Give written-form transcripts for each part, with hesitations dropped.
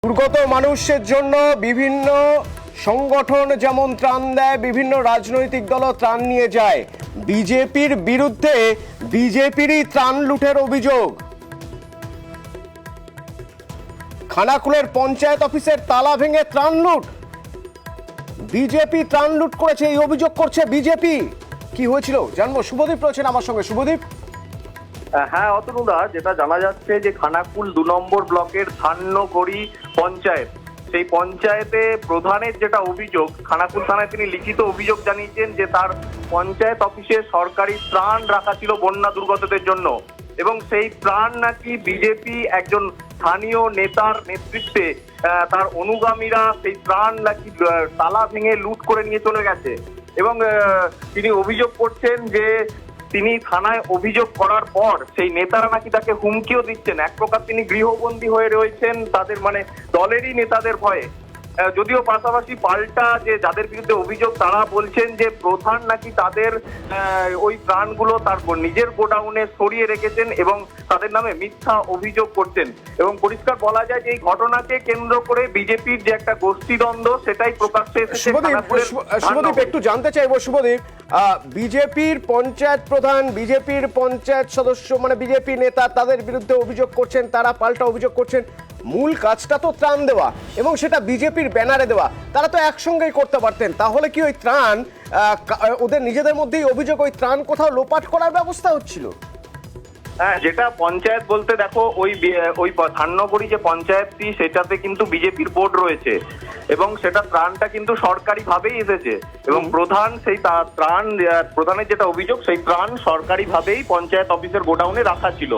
দুর্গত মানুষের জন্য বিভিন্ন সংগঠন যেমন ত্রাণ দেয়, বিভিন্ন রাজনৈতিক দলও ত্রাণ নিয়ে যায়। বিজেপির বিরুদ্ধে বিজেপিরই ত্রাণ লুটের অভিযোগ। খানাকুলের পঞ্চায়েত অফিসের তালা ভেঙে ত্রাণ লুট। বিজেপি ত্রাণ লুট করেছে এই অভিযোগ করছে বিজেপি। কি হয়েছিল জানবো, শুভদীপ রয়েছেন আমার সঙ্গে। শুভদীপ। হ্যাঁ অতনুদা, যেটা জানা যাচ্ছে যে খানাকুল 2 নম্বর ব্লকের ধান্যগড়ি পঞ্চায়েত, সেই পঞ্চায়েতে প্রধানের যেটা অভিযোগ, খানাকুল থানায় তিনি লিখিত অভিযোগ জানিয়েছেন যে তার পঞ্চায়েত অফিসে সরকারি ত্রাণ রাখা ছিল বন্যা দুর্গতদের জন্য, এবং সেই ত্রাণ নাকি বিজেপি একজন স্থানীয় নেতার নেতৃত্বে তার অনুগামীরা সেই ত্রাণ নাকি তালা ভেঙে লুট করে নিয়ে চলে গেছে। এবং তিনি অভিযোগ করছেন যে তিনি থানায় অভিযোগ করার পর সেই নেতারা নাকি তাকে হুমকিও দিচ্ছেন। এক প্রকার তিনি গৃহবন্দী হয়ে রয়েছেন তাদের দলেরই নেতাদের ভয়ে। যদিও পাশাপাশি পাল্টা যে যাদের বিরুদ্ধে অভিযোগ তারা বলছেন যে প্রধান নাকি তাদের ওই ত্রাণগুলো তার নিজের গোডাউনে সরিয়ে রেখেছেন এবং তাদের নামে মিথ্যা অভিযোগ করছেন। এবং পরিষ্কার বলা যায় যে এই ঘটনাকে কেন্দ্র করে বিজেপির যে একটা গোষ্ঠীদ্বন্দ্ব সেটাই প্রকাশ্যে এসেছে। শুভদীপ, একটু জানতে চাইবো শুভদীপ, বিজেপির পঞ্চায়েত প্রধান, বিজেপির পঞ্চায়েত সদস্য বিজেপি নেতা তাদের বিরুদ্ধে অভিযোগ করছেন, তারা পাল্টা অভিযোগ করছেন। মূল কাজটা তো ত্রাণ দেওয়া এবং সেটা বিজেপির ব্যানারে দেওয়া, তারা তো একসঙ্গেই করতে পারতেন। তাহলে কি ওই ত্রাণ ওদের নিজেদের মধ্যেই অভিযোগ, ওই ত্রাণ কোথাও লোপাট করার ব্যবস্থা হচ্ছিল? হ্যাঁ, যেটা পঞ্চায়েত বলতে দেখো, ওই ধান্যগড়ি যে পঞ্চায়েতটি সেটাতে কিন্তু বিজেপির বোর্ড রয়েছে এবং সেটা ত্রাণটা কিন্তু সরকারি ভাবেই এসেছে এবং প্রধান সেই ত্রাণ, প্রধানের যেটা অভিযোগ সেই ত্রাণ সরকারি ভাবেই পঞ্চায়েত অফিসের গোডাউনে রাখা ছিল।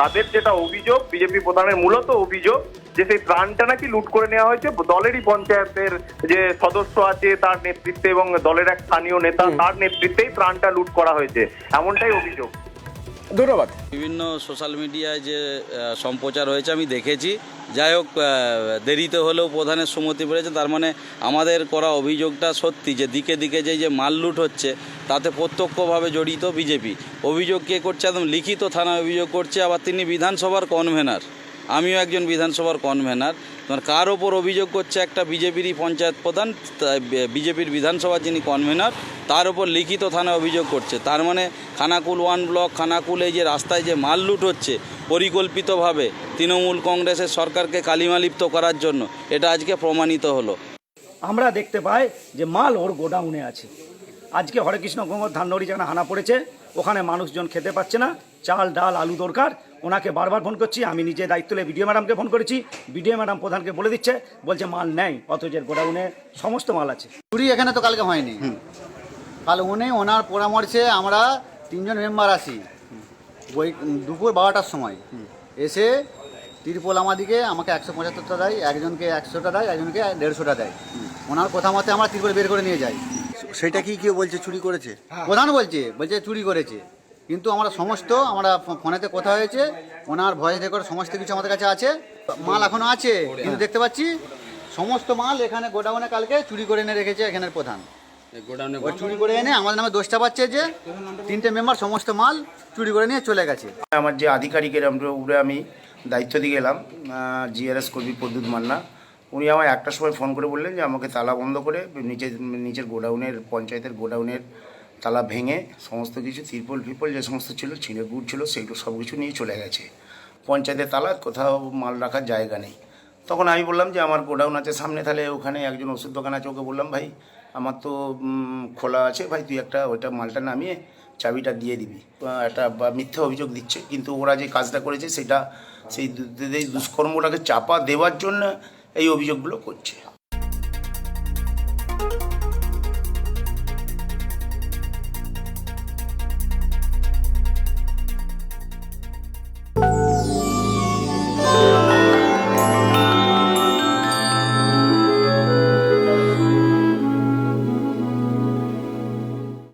তাদের যেটা অভিযোগ, বিজেপি প্রধানের মূলত অভিযোগ যে সেই ত্রাণটা নাকি লুট করে নেওয়া হয়েছে দলেরই পঞ্চায়েতের যে সদস্য আছে তার নেতৃত্বে এবং দলের এক স্থানীয় নেতা তার নেতৃত্বেই ত্রাণটা লুট করা হয়েছে, এমনটাই অভিযোগ। ধন্যবাদ। বিভিন্ন সোশ্যাল মিডিয়ায় যে সম্প্রচার হয়েছে আমি দেখেছি। যাই হোক, দেরিতে হলেও প্রধানের সম্মতি পেয়েছে, তার মানে আমাদের করা অভিযোগটা সত্যি যে দিকে দিকে যে মাল লুট হচ্ছে তাতে প্রত্যক্ষভাবে জড়িত বিজেপি। অভিযোগ কে করছে? একদম লিখিত থানায় অভিযোগ করছে। আবার তিনি বিধানসভার কনভেনার, আমিও একজন বিধানসভার কনভেনার। কার ওপর অভিযোগ করছে? একটা বিজেপিরই পঞ্চায়েত প্রধান, বিজেপির বিধানসভা যিনি কনভেনার, তার ওপর লিখিত থানায় অভিযোগ করছে। তার মানে খানাকুল 1 ব্লক, খানাকুলে যে রাস্তায় যে মাল লুট হচ্ছে পরিকল্পিতভাবে তৃণমূল কংগ্রেসের সরকারকে কালিমালিপ্ত করার জন্য, এটা আজকে প্রমাণিত হলো। আমরা দেখতে পাই যে মাল ওর গোডাউনে আছে। আজকে হরেকৃষ্ণ গঙ্গর ধান্যগড়ি যেখানে হানা পড়েছে ওখানে মানুষজন খেতে পাচ্ছে না, চাল ডাল আলু দরকার। ওনাকে বারবার ফোন করছি, আমি নিজে দায়িত্ব নিয়ে বিডিও ম্যাডামকে ফোন করেছি, বিডিও ম্যাডাম প্রধানকে বলে দিচ্ছে, বলছে মাল নেই, অথচ গোডাউনে সমস্ত মাল আছে। চুরি এখানে তো কালকে হয়নি, কাল ওনার পরামর্শে আমরা 3 জন মেম্বার আসি ওই দুপুর 12টার সময় এসে তিরপল আমাকে 175টা দেয়, একজনকে 100টা দেয়, একজনকে 150টা দেয়। ওনার কথা মতে আমরা তিরপল বের করে নিয়ে যাই। সেটা কি কেউ বলছে চুরি করেছে? প্রধান বলছে চুরি করেছে, কিন্তু আমরা ফোনেতে কথা হয়েছে, ওনার ভয়েস রেকর্ড সমস্ত কিছু আমাদের কাছে আছে। মাল এখনো আছে, কিন্তু দেখতে পাচ্ছি সমস্ত মাল এখানে গোডাউনে কালকে চুরি করে এনে রেখেছে এখানের প্রধান। চুরি করে এনে আমাদের নামে দোষটা পাচ্ছে যে 3টে মেম্বার সমস্ত মাল চুরি করে নিয়ে চলে গেছে। আমার যে আধিকারিকের উপরে আমি দায়িত্ব দিয়ে গেলাম, জিআরএস কর্মী প্রদ্যুৎ মান্না, উনি আমায় 1টার সময় ফোন করে বললেন যে আমাকে তালা বন্ধ করে নিচের গোডাউনের, পঞ্চায়েতের গোডাউনের তালা ভেঙে সমস্ত কিছু তিরপল ফিরপল যে সমস্ত ছিল, ছিঁড়ে গুড় ছিল, সেগুলো সব কিছু নিয়ে চলে গেছে। পঞ্চায়েতের তালা, কোথাও মাল রাখার জায়গা নেই। তখন আমি বললাম যে আমার গোডাউন আছে সামনে, তাহলে ওখানে একজন ওষুধ দোকান আছে, ওকে বললাম ভাই আমার তো খোলা আছে, ভাই তুই ওইটা মালটা নামিয়ে চাবিটা দিয়ে দিবি। একটা মিথ্যা অভিযোগ দিচ্ছে, কিন্তু ওরা যে কাজটা করেছে সেটা সেই দুষ্কর্মটাকে চাপা দেওয়ার জন্য এই অভিযোগগুলো করছে।